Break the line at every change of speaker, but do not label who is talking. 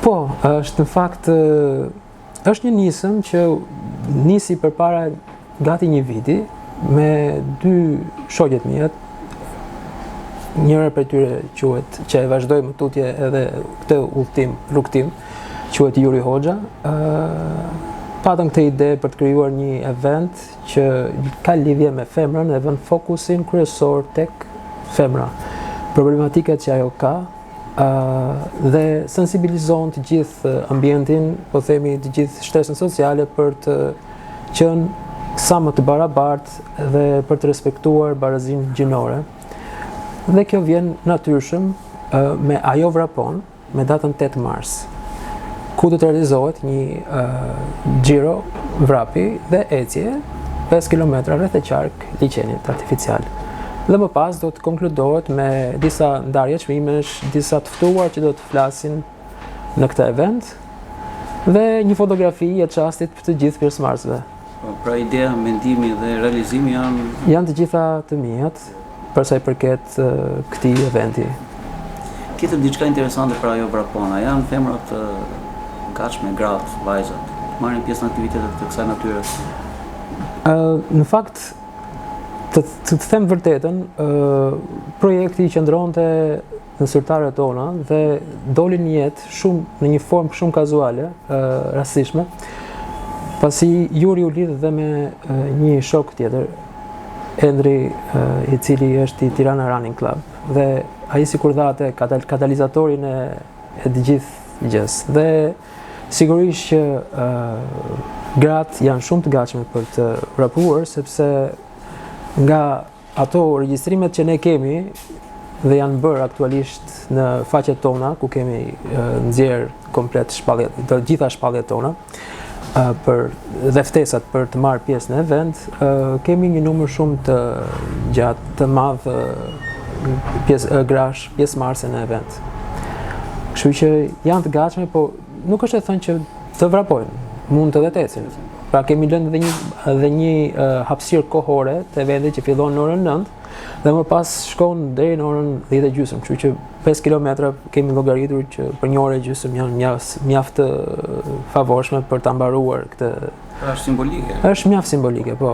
Po, është në fakt është një nisëm që nisi përpara gati një viti me dy shoqet mia. Njëra prej tyre quhet, që e vazhdoi më tutje edhe këtë rrugtim, quhet Juri Hoxha. Patëm këtë ide për të krijuar një event që ka lidhje me femrën e vën fokusin kryesor tek femra. Problematikat që ajo ka dhe sensibilizon të gjithë ambientin, po themi të gjithë shtresën sociale për të qenë sa më të barabartë dhe për të respektuar barazinë gjinore. Dhe kjo vjen natyrshëm me Ajo vrapon me datën 8 mars, ku do të realizohet një xhiro vrapi dhe ecje 5 km rreth e qark liçenit artificial. Dhe më pas do të konkludohet me disa ndarje çmimesh, disa të ftuar që do të flasin në këtë event dhe një fotografi e çastit për të gjithë pjesëmarrësve.
Pra ideja, mendimi dhe realizimi
janë të gjitha të mijat për sa i përket këtij eventi.
Tjetër diçka interesante për Ajo vrapon, janë femrat të gatshme, gratë, vajzat, marrin pjesë në aktivitete të kësaj natyre?
Në fakt, të them vërtetën, projekti qëndronte në zyrtaret tona dhe doli në jetë në një formë shumë kazuale, rastishme, pasi Juri u lidh dhe me një shok tjetër, Endri, i cili është i Tirana Running Club, dhe ai sikur dha atë katalizatorin e të gjithë gjës. Dhe sigurisht që gratë janë shumë të gatshme për të vrapuar, sepse nga ato regjistrimet që ne kemi dhe janë bërë aktualisht në faqet tona, ku kemi nxjerr komplet shpalljet, të gjitha shpalljet tona, dhe ftesat për të marrë pjesë në event, kemi një numër shumë të gjatë, të madh grash pjesëmarrëse në event. Kështu që janë të gatshme, po nuk është e thënë që të vrapojnë, mund të dhe të ecin. Pra kemi lënë edhe një hapësirë kohore të eventit që fillon në orën 9 dhe më pas shkon deri në orën 10:30, kështu që 5 kilometra kemi llogaritur që për 1 orë e gjysmë janë mjaft favorshme për ta mbaruar këtë.
Pra është simbolike.
Është mjaft simbolike, po.